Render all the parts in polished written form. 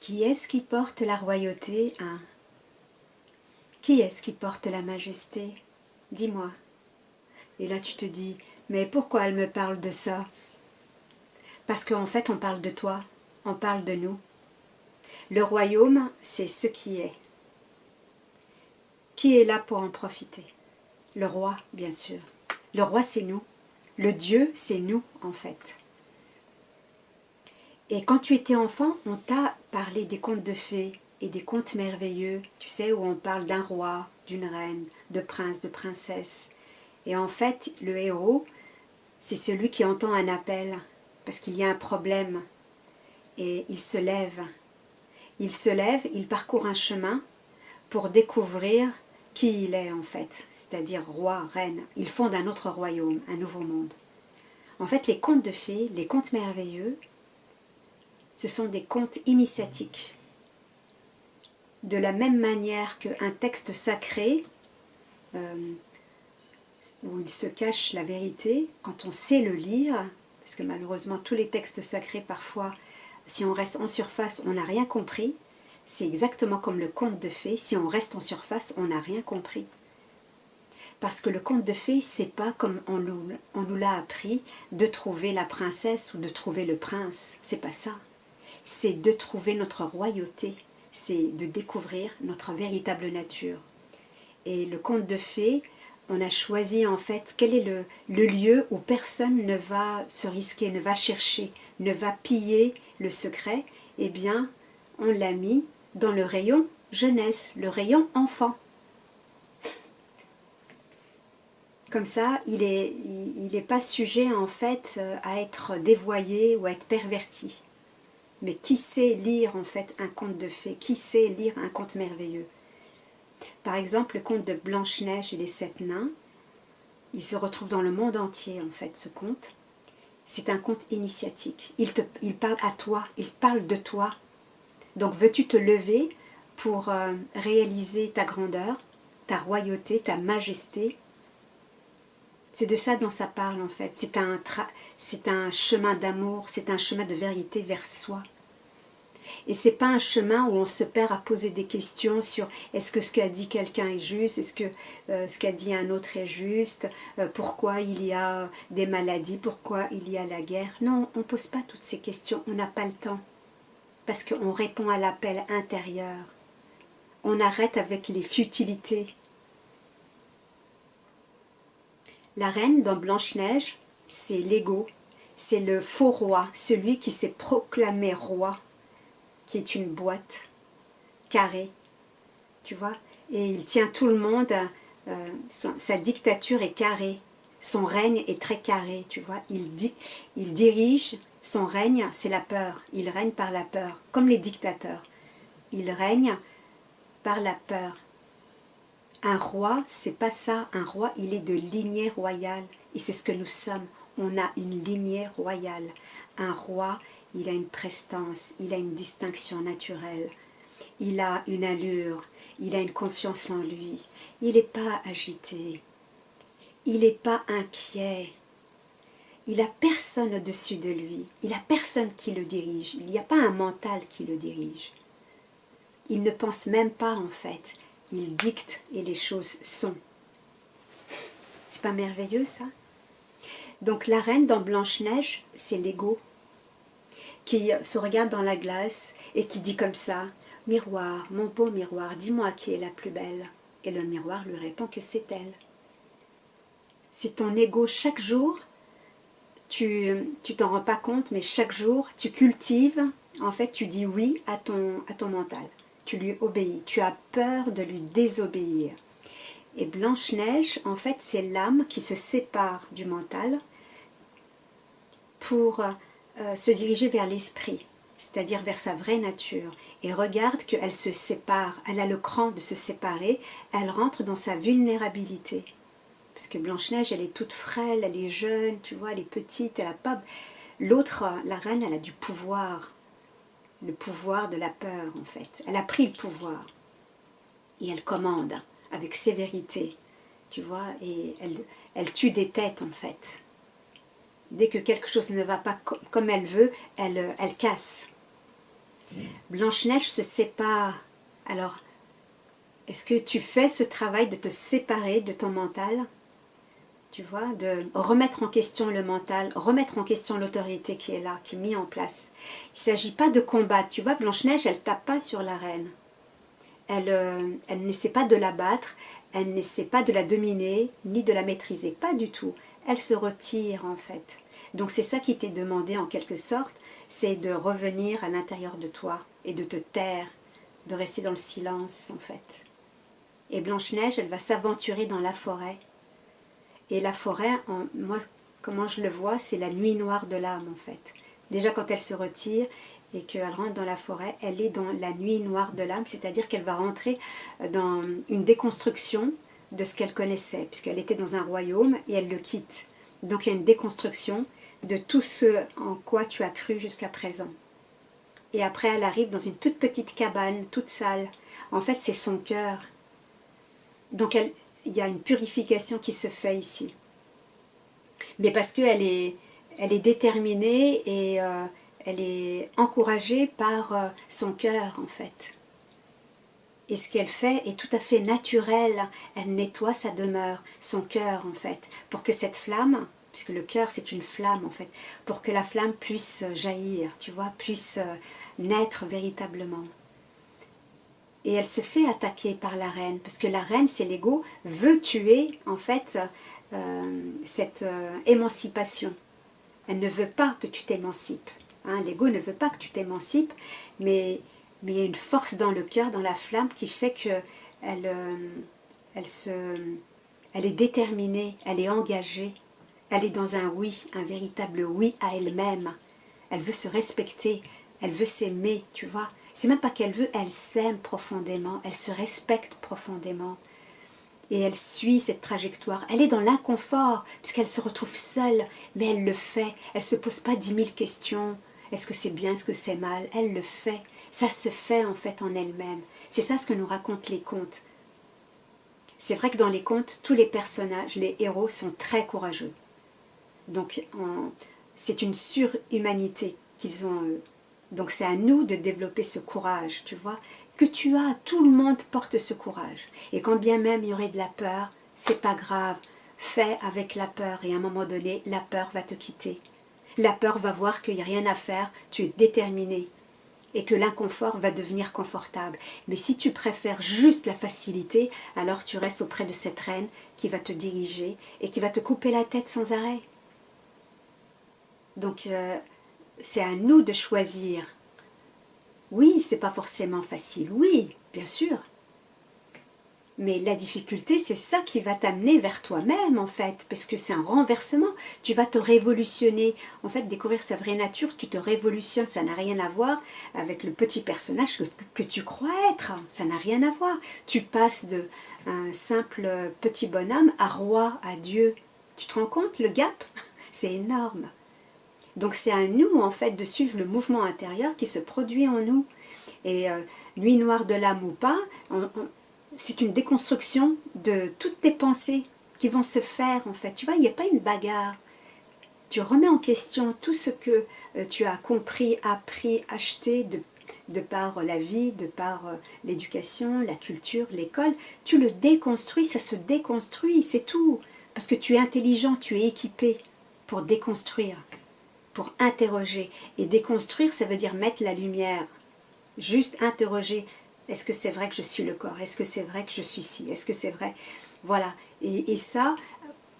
Qui est-ce qui porte la royauté, hein? Qui est-ce qui porte la majesté? Dis-moi. Et là tu te dis, mais pourquoi elle me parle de ça? Parce qu'en fait on parle de toi, on parle de nous. Le royaume, c'est ce qui est. Qui est là pour en profiter? Le roi, bien sûr. Le roi, c'est nous. Le Dieu, c'est nous, en fait. Et quand tu étais enfant, on t'a parlé des contes de fées et des contes merveilleux, tu sais, où on parle d'un roi, d'une reine, de prince, de princesse. Et en fait, le héros, c'est celui qui entend un appel, parce qu'il y a un problème. Et il se lève. Il se lève, il parcourt un chemin pour découvrir qui il est en fait, c'est-à-dire roi, reine. Il fonde un autre royaume, un nouveau monde. En fait, les contes de fées, les contes merveilleux, ce sont des contes initiatiques. De la même manière qu'un texte sacré, où il se cache la vérité, quand on sait le lire, parce que malheureusement tous les textes sacrés parfois, si on reste en surface, on n'a rien compris. C'est exactement comme le conte de fées, si on reste en surface, on n'a rien compris. Parce que le conte de fées, c'est pas comme on nous l'a appris, de trouver la princesse ou de trouver le prince. C'est pas ça. C'est de trouver notre royauté. C'est de découvrir notre véritable nature. Et le conte de fées, on a choisi en fait quel est le lieu où personne ne va se risquer, ne va chercher, ne va piller le secret. Eh bien, on l'a mis dans le rayon jeunesse, le rayon enfant. Comme ça, il est pas sujet en fait à être dévoyé ou à être perverti. Mais qui sait lire en fait un conte de fées? Qui sait lire un conte merveilleux? Par exemple, le conte de Blanche-Neige et les 7 nains, il se retrouve dans le monde entier en fait, ce conte. C'est un conte initiatique. Il parle à toi, il parle de toi. Donc veux-tu te lever pour réaliser ta grandeur, ta royauté, ta majesté? C'est de ça dont ça parle en fait. C'est un chemin d'amour, c'est un chemin de vérité vers soi. Et c'est pas un chemin où on se perd à poser des questions sur est-ce que ce qu'a dit quelqu'un est juste, est-ce que ce qu'a dit un autre est juste, pourquoi il y a des maladies, pourquoi il y a la guerre. Non, on ne pose pas toutes ces questions, on n'a pas le temps. Parce qu'on répond à l'appel intérieur. On arrête avec les futilités. La reine dans Blanche-Neige, c'est l'ego, c'est le faux roi, celui qui s'est proclamé roi, qui est une boîte carrée, tu vois, et il tient tout le monde, sa dictature est carrée, son règne est très carré, tu vois, il dirige, son règne, c'est la peur, il règne par la peur, comme les dictateurs, il règne par la peur. Un roi, c'est pas ça. Un roi, il est de lignée royale. Et c'est ce que nous sommes. On a une lignée royale. Un roi, il a une prestance, il a une distinction naturelle. Il a une allure, il a une confiance en lui. Il n'est pas agité. Il n'est pas inquiet. Il n'a personne au-dessus de lui. Il n'a personne qui le dirige. Il n'y a pas un mental qui le dirige. Il ne pense même pas en fait. Il dicte et les choses sont. C'est pas merveilleux ça? Donc la reine dans Blanche-Neige, c'est l'ego qui se regarde dans la glace et qui dit comme ça, miroir, mon beau miroir, dis-moi qui est la plus belle. Et le miroir lui répond que c'est elle. C'est ton ego chaque jour, tu t'en rends pas compte, mais chaque jour tu cultives, en fait tu dis oui à ton mental. Tu lui obéis, tu as peur de lui désobéir. Et Blanche-Neige, en fait, c'est l'âme qui se sépare du mental pour se diriger vers l'esprit, c'est-à-dire vers sa vraie nature. Et regarde qu'elle se sépare, elle a le cran de se séparer, elle rentre dans sa vulnérabilité. Parce que Blanche-Neige, elle est toute frêle, elle est jeune, tu vois, elle est petite, elle a pas... L'autre, la reine, elle a du pouvoir, le pouvoir de la peur, en fait. Elle a pris le pouvoir. Et elle commande avec sévérité, tu vois, et elle tue des têtes, en fait. Dès que quelque chose ne va pas comme elle veut, elle casse. Blanche-Neige se sépare. Alors, est-ce que tu fais ce travail de te séparer de ton mental? Tu vois, de remettre en question le mental, remettre en question l'autorité qui est là, qui est mise en place. Il ne s'agit pas de combattre. Tu vois, Blanche-Neige, elle ne tape pas sur la reine. Elle n'essaie pas de la battre, elle n'essaie pas de la dominer, ni de la maîtriser. Pas du tout. Elle se retire, en fait. Donc c'est ça qui t'est demandé, en quelque sorte, c'est de revenir à l'intérieur de toi et de te taire, de rester dans le silence, en fait. Et Blanche-Neige, elle va s'aventurer dans la forêt. Et la forêt, moi, comment je le vois, c'est la nuit noire de l'âme, en fait. Déjà, quand elle se retire et qu'elle rentre dans la forêt, elle est dans la nuit noire de l'âme, c'est-à-dire qu'elle va rentrer dans une déconstruction de ce qu'elle connaissait, puisqu'elle était dans un royaume et elle le quitte. Donc, il y a une déconstruction de tout ce en quoi tu as cru jusqu'à présent. Et après, elle arrive dans une toute petite cabane, toute sale. En fait, c'est son cœur. Donc, il y a une purification qui se fait ici. Mais parce elle est déterminée et elle est encouragée par son cœur, en fait. Et ce qu'elle fait est tout à fait naturel. Elle nettoie sa demeure, son cœur, en fait, pour que cette flamme, puisque le cœur c'est une flamme, en fait, pour que la flamme puisse jaillir, tu vois, puisse naître véritablement. Et elle se fait attaquer par la reine, parce que la reine, c'est l'ego, veut tuer, en fait, cette émancipation. Elle ne veut pas que tu t'émancipes. Hein, l'ego ne veut pas que tu t'émancipes, mais il y a une force dans le cœur, dans la flamme, qui fait qu'elle elle est déterminée, elle est engagée, elle est dans un oui, un véritable oui à elle-même. Elle veut se respecter, elle veut s'aimer, tu vois. C'est même pas qu'elle veut, elle s'aime profondément, elle se respecte profondément. Et elle suit cette trajectoire. Elle est dans l'inconfort, puisqu'elle se retrouve seule, mais elle le fait. Elle ne se pose pas 10 000 questions. Est-ce que c'est bien, est-ce que c'est mal? Elle le fait. Ça se fait en fait en elle-même. C'est ça ce que nous racontent les contes. C'est vrai que dans les contes, tous les personnages, les héros sont très courageux. Donc c'est une surhumanité qu'ils ont. Donc c'est à nous de développer ce courage, tu vois, que tu as, tout le monde porte ce courage. Et quand bien même il y aurait de la peur, c'est pas grave, fais avec la peur et à un moment donné, la peur va te quitter. La peur va voir qu'il n'y a rien à faire, tu es déterminé et que l'inconfort va devenir confortable. Mais si tu préfères juste la facilité, alors tu restes auprès de cette reine qui va te diriger et qui va te couper la tête sans arrêt. Donc c'est à nous de choisir. Oui, c'est pas forcément facile, oui, bien sûr. Mais la difficulté, c'est ça qui va t'amener vers toi-même, en fait, parce que c'est un renversement. Tu vas te révolutionner. En fait, découvrir sa vraie nature, tu te révolutionnes. Ça n'a rien à voir avec le petit personnage que tu crois être. Ça n'a rien à voir. Tu passes de un simple petit bonhomme à roi, à Dieu. Tu te rends compte, le gap? C'est énorme. Donc c'est à nous, en fait, de suivre le mouvement intérieur qui se produit en nous. Et nuit noire de l'âme ou pas, c'est une déconstruction de toutes tes pensées qui vont se faire, en fait. Tu vois, il n'y a pas une bagarre. Tu remets en question tout ce que tu as compris, appris, acheté de par la vie, de par l'éducation, la culture, l'école. Tu le déconstruis, ça se déconstruit, c'est tout. Parce que tu es intelligent, tu es équipé pour déconstruire, pour interroger. Et déconstruire, ça veut dire mettre la lumière. Juste interroger, est-ce que c'est vrai que je suis le corps? Est-ce que c'est vrai que je suis ci? Est-ce que c'est vrai? Voilà. Et ça,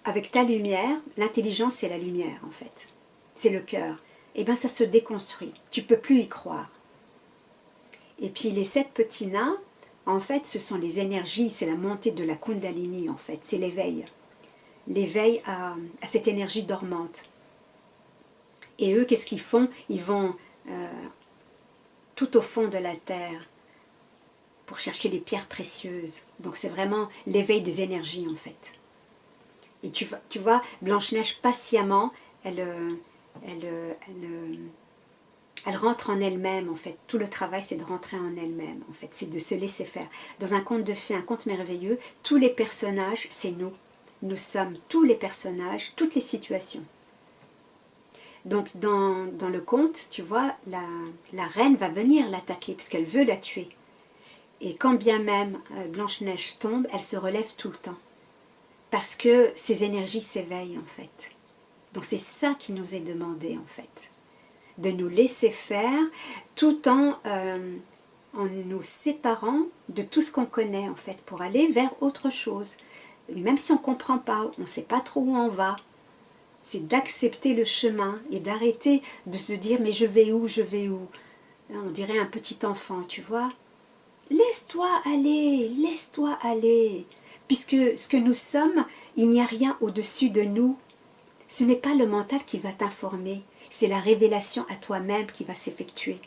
avec ta lumière, l'intelligence c'est la lumière en fait. C'est le cœur. Et bien ça se déconstruit. Tu ne peux plus y croire. Et puis les 7 petits nains, en fait, ce sont les énergies, c'est la montée de la Kundalini en fait. C'est l'éveil. L'éveil à cette énergie dormante. Et eux, qu'est-ce qu'ils font? Ils vont tout au fond de la terre pour chercher les pierres précieuses. Donc c'est vraiment l'éveil des énergies en fait. Et tu vois, Blanche-Neige patiemment, elle rentre en elle-même en fait. Tout le travail c'est de rentrer en elle-même en fait, c'est de se laisser faire. Dans un conte de fées, un conte merveilleux, tous les personnages c'est nous. Nous sommes tous les personnages, toutes les situations. Donc dans le conte, tu vois, la reine va venir l'attaquer parce qu'elle veut la tuer. Et quand bien même Blanche-Neige tombe, elle se relève tout le temps. Parce que ses énergies s'éveillent en fait. Donc c'est ça qui nous est demandé en fait. De nous laisser faire tout en nous séparant de tout ce qu'on connaît en fait. Pour aller vers autre chose. Même si on ne comprend pas, on ne sait pas trop où on va. C'est d'accepter le chemin et d'arrêter de se dire mais je vais où, je vais où. On dirait un petit enfant, tu vois. Laisse-toi aller, laisse-toi aller. Puisque ce que nous sommes, il n'y a rien au-dessus de nous. Ce n'est pas le mental qui va t'informer, c'est la révélation à toi-même qui va s'effectuer.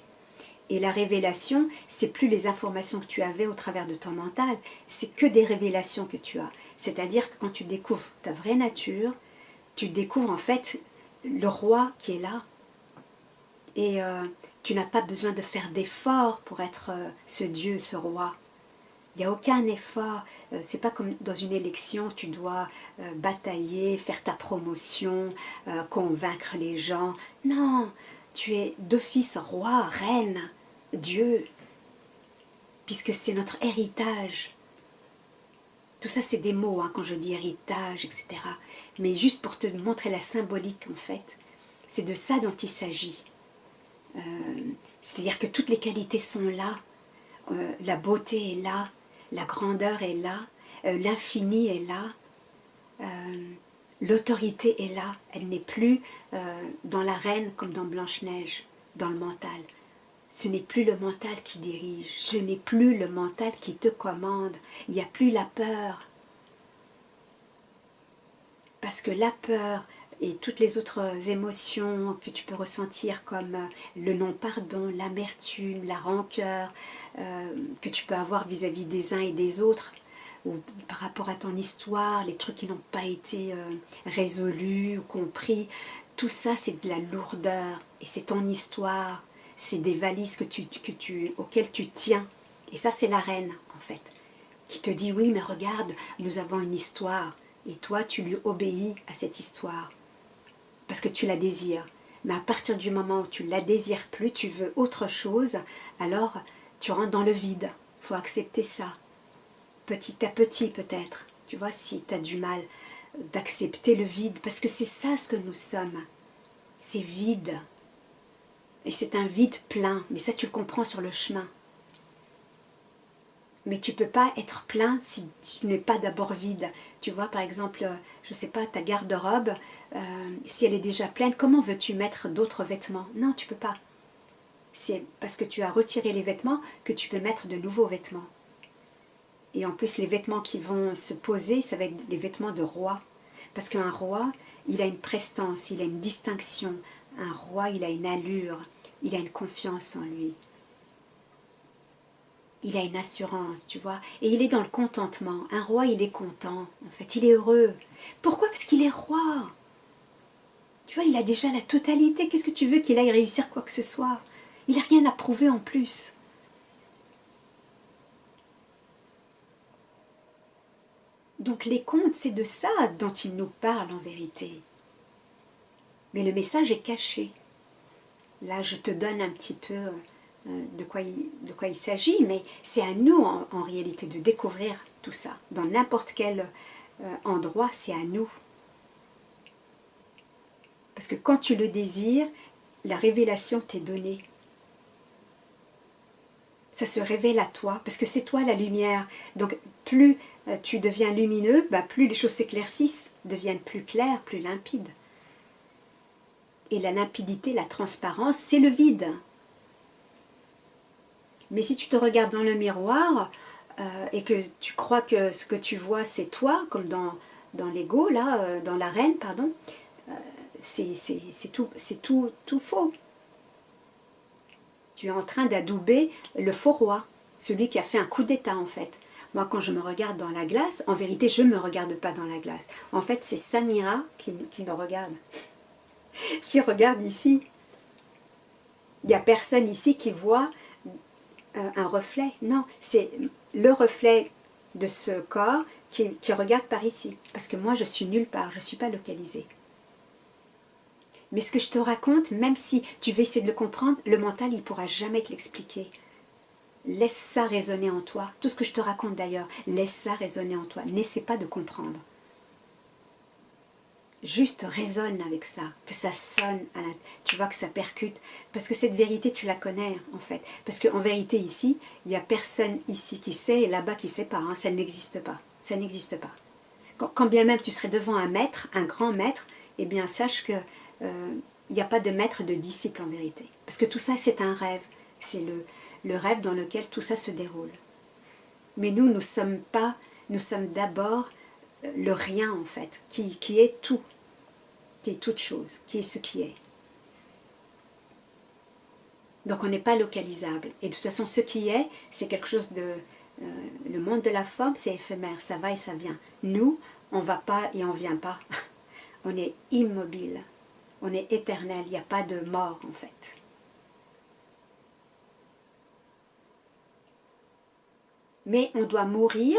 Et la révélation, c'est plus les informations que tu avais au travers de ton mental, c'est que des révélations que tu as. C'est-à-dire que quand tu découvres ta vraie nature, tu découvres en fait le roi qui est là. Et tu n'as pas besoin de faire d'efforts pour être ce Dieu, ce roi. Il n'y a aucun effort. C'est pas comme dans une élection, tu dois batailler, faire ta promotion, convaincre les gens. Non, tu es d'office roi, reine, Dieu, puisque c'est notre héritage. Tout ça, c'est des mots hein, quand je dis héritage, etc. Mais juste pour te montrer la symbolique, en fait, c'est de ça dont il s'agit. C'est-à-dire que toutes les qualités sont là. La beauté est là, la grandeur est là, l'infini est là, l'autorité est là. Elle n'est plus dans la reine comme dans Blanche-Neige, dans le mental. Ce n'est plus le mental qui dirige, ce n'est plus le mental qui te commande. Il n'y a plus la peur. Parce que la peur et toutes les autres émotions que tu peux ressentir comme le non-pardon, l'amertume, la rancœur que tu peux avoir vis-à-vis des uns et des autres, ou par rapport à ton histoire, les trucs qui n'ont pas été résolus ou compris, tout ça c'est de la lourdeur et c'est ton histoire, c'est des valises auxquelles tu tiens. Et ça c'est la reine en fait, qui te dit oui mais regarde, nous avons une histoire. Et toi, tu lui obéis à cette histoire parce que tu la désires. Mais à partir du moment où tu ne la désires plus, tu veux autre chose, alors tu rentres dans le vide. Il faut accepter ça. Petit à petit peut-être. Tu vois, si tu as du mal d'accepter le vide, parce que c'est ça ce que nous sommes. C'est vide. Et c'est un vide plein. Mais ça, tu le comprends sur le chemin. Mais tu ne peux pas être plein si tu n'es pas d'abord vide. Tu vois, par exemple, je ne sais pas, ta garde-robe, si elle est déjà pleine, comment veux-tu mettre d'autres vêtements? Non, tu ne peux pas. C'est parce que tu as retiré les vêtements que tu peux mettre de nouveaux vêtements. Et en plus, les vêtements qui vont se poser, ça va être les vêtements de roi. Parce qu'un roi, il a une prestance, il a une distinction. Un roi, il a une allure, il a une confiance en lui. Il a une assurance, tu vois. Et il est dans le contentement. Un roi, il est content. En fait, il est heureux. Pourquoi? Parce qu'il est roi. Tu vois, il a déjà la totalité. Qu'est-ce que tu veux qu'il aille réussir quoi que ce soit? Il n'a rien à prouver en plus. Donc les contes, c'est de ça dont il nous parle en vérité. Mais le message est caché. Là, je te donne un petit peu de quoi il s'agit, mais c'est à nous en réalité de découvrir tout ça. Dans n'importe quel endroit, c'est à nous. Parce que quand tu le désires, la révélation t'est donnée. Ça se révèle à toi, parce que c'est toi la lumière. Donc plus tu deviens lumineux, plus les choses s'éclaircissent, deviennent plus claires, plus limpides. Et la limpidité, la transparence, c'est le vide. Mais si tu te regardes dans le miroir et que tu crois que ce que tu vois c'est toi, comme dans l'ego, là, dans l'arène, pardon, c'est tout faux. Tu es en train d'adouber le faux roi, celui qui a fait un coup d'état en fait. Moi quand je me regarde dans la glace, en vérité je ne me regarde pas dans la glace. En fait c'est Samira qui me regarde, qui regarde ici. Il n'y a personne ici qui voit un reflet. Non, c'est le reflet de ce corps qui regarde par ici. Parce que moi, je suis nulle part, je ne suis pas localisée. Mais ce que je te raconte, même si tu veux essayer de le comprendre, le mental, il ne pourra jamais te l'expliquer. Laisse ça résonner en toi. Tout ce que je te raconte d'ailleurs, laisse ça résonner en toi. N'essaie pas de comprendre. Juste résonne avec ça, que ça sonne, tu vois que ça percute. Parce que cette vérité, tu la connais en fait. Parce qu'en vérité ici, il n'y a personne ici qui sait et là-bas qui ne sait pas. Hein. Ça n'existe pas. Ça n'existe pas. Quand bien même tu serais devant un maître, un grand maître, eh bien sache que il n'y a pas de maître de disciple en vérité. Parce que tout ça, c'est un rêve. C'est le rêve dans lequel tout ça se déroule. Mais nous sommes pas, nous sommes d'abord le rien en fait, qui est tout, qui est toute chose, qui est ce qui est. Donc on n'est pas localisable. Et de toute façon, ce qui est, c'est quelque chose de... le monde de la forme, c'est éphémère, ça va et ça vient. Nous, on ne va pas et on ne vient pas. On est immobile, on est éternel, il n'y a pas de mort en fait. Mais on doit mourir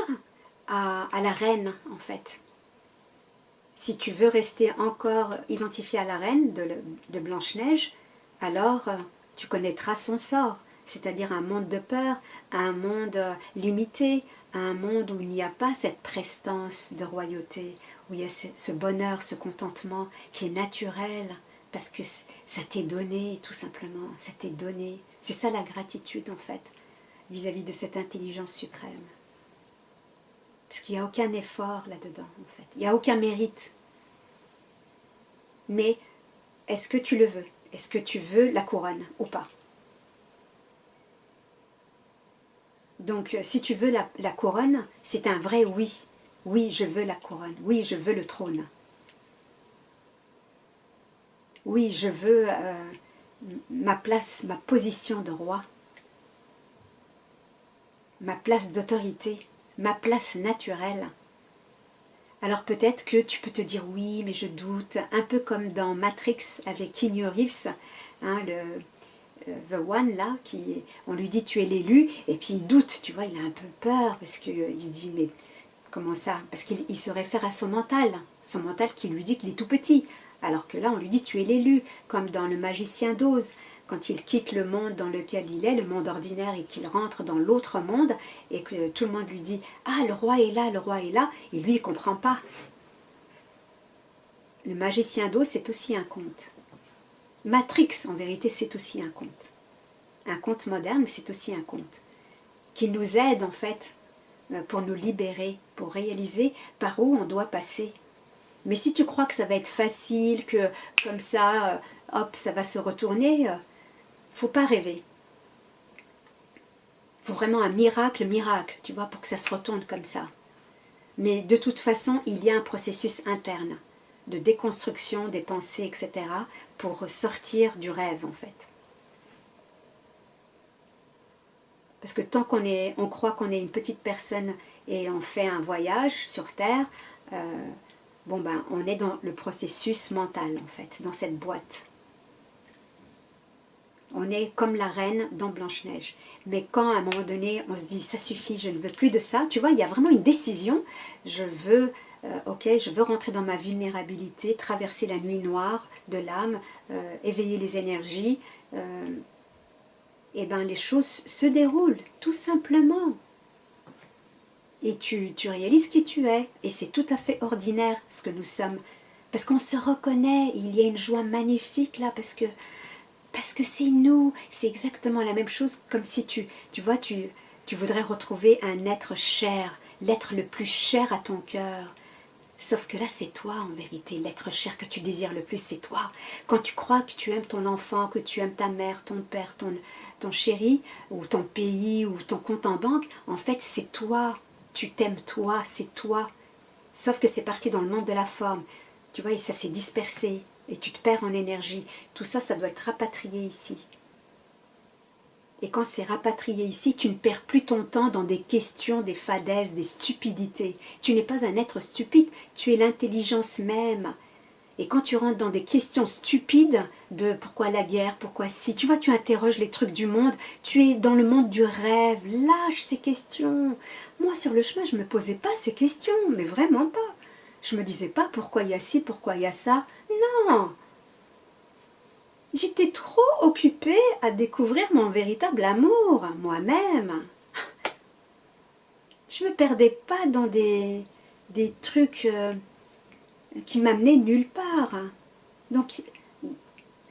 à la reine en fait. Si tu veux rester encore identifié à la reine de Blanche-Neige, alors tu connaîtras son sort, c'est-à-dire un monde de peur, un monde limité, un monde où il n'y a pas cette prestance de royauté, où il y a ce bonheur, ce contentement qui est naturel, parce que ça t'est donné tout simplement, ça t'est donné. C'est ça la gratitude en fait, vis-à-vis de cette intelligence suprême. Parce qu'il n'y a aucun effort là-dedans en fait, il n'y a aucun mérite. Mais est-ce que tu le veux? Est-ce que tu veux la couronne ou pas? Donc si tu veux la couronne, c'est un vrai oui. Oui, je veux la couronne. Oui, je veux le trône. Oui, je veux ma place, ma position de roi. Ma place d'autorité. Ma place naturelle. Alors peut-être que tu peux te dire oui, mais je doute. Un peu comme dans Matrix avec Keanu Reeves, hein, The One là, on lui dit tu es l'élu, et puis il doute, tu vois, il a un peu peur, parce qu'il se dit mais comment ça? Parce qu'il se réfère à son mental qui lui dit qu'il est tout petit, alors que là on lui dit tu es l'élu, comme dans Le Magicien d'Oz, quand il quitte le monde dans lequel il est, le monde ordinaire, et qu'il rentre dans l'autre monde, et que tout le monde lui dit ah le roi est là, et lui il ne comprend pas. Le Magicien d'Oz c'est aussi un conte. Matrix en vérité c'est aussi un conte. Un conte moderne, mais c'est aussi un conte qui nous aide en fait pour nous libérer, pour réaliser par où on doit passer. Mais si tu crois que ça va être facile, que comme ça, hop, ça va se retourner, faut pas rêver. Faut vraiment un miracle, tu vois, pour que ça se retourne comme ça. Mais de toute façon, il y a un processus interne de déconstruction des pensées, etc., pour sortir du rêve en fait. Parce que tant on croit qu'on est une petite personne et on fait un voyage sur Terre, bon ben, on est dans le processus mental en fait, dans cette boîte. On est comme la reine dans Blanche-Neige. Mais quand à un moment donné, on se dit ça suffit, je ne veux plus de ça, tu vois, il y a vraiment une décision. Je veux, ok, je veux rentrer dans ma vulnérabilité, traverser la nuit noire de l'âme, éveiller les énergies. Et bien les choses se déroulent, tout simplement. Et tu réalises qui tu es. Et c'est tout à fait ordinaire ce que nous sommes. Parce qu'on se reconnaît, il y a une joie magnifique là, parce que c'est nous. C'est exactement la même chose, comme si tu vois, tu voudrais retrouver un être cher, l'être le plus cher à ton cœur. Sauf que là, c'est toi en vérité, l'être cher que tu désires le plus, c'est toi. Quand tu crois que tu aimes ton enfant, que tu aimes ta mère, ton père, ton chéri, ou ton pays, ou ton compte en banque, en fait, c'est toi. Tu t'aimes toi, c'est toi. Sauf que c'est parti dans le monde de la forme. Tu vois, et ça s'est dispersé, et tu te perds en énergie. Tout ça, ça doit être rapatrié ici. Et quand c'est rapatrié ici, tu ne perds plus ton temps dans des questions, des fadaises, des stupidités. Tu n'es pas un être stupide, tu es l'intelligence même. Et quand tu rentres dans des questions stupides de pourquoi la guerre, pourquoi si, tu vois, tu interroges les trucs du monde, tu es dans le monde du rêve, lâche ces questions. Moi, sur le chemin, je ne me posais pas ces questions, mais vraiment pas. Je ne me disais pas pourquoi il y a ci, pourquoi il y a ça. Non! J'étais trop occupée à découvrir mon véritable amour, moi-même. Je me perdais pas dans des trucs qui m'amenaient nulle part. Donc,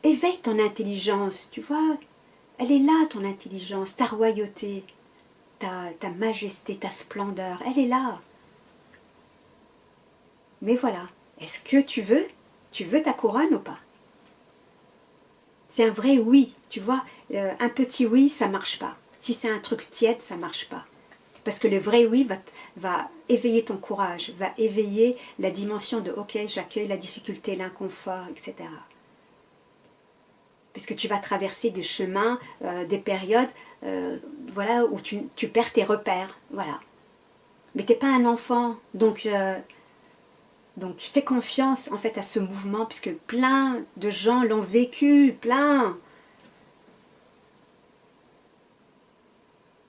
éveille ton intelligence, tu vois. Elle est là, ton intelligence, ta royauté, ta majesté, ta splendeur, elle est là. Mais voilà, est-ce que tu veux ta couronne ou pas? C'est un vrai oui, tu vois. Un petit oui, ça marche pas. Si c'est un truc tiède, ça marche pas. Parce que le vrai oui va éveiller ton courage, va éveiller la dimension de ok, j'accueille la difficulté, l'inconfort, etc. Parce que tu vas traverser des chemins, des périodes voilà, où tu perds tes repères. Voilà. Mais t'es pas un enfant, donc fais confiance en fait à ce mouvement, puisque plein de gens l'ont vécu, plein.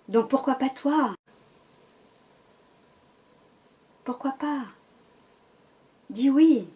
Donc pourquoi pas toi? Pourquoi pas? Dis oui.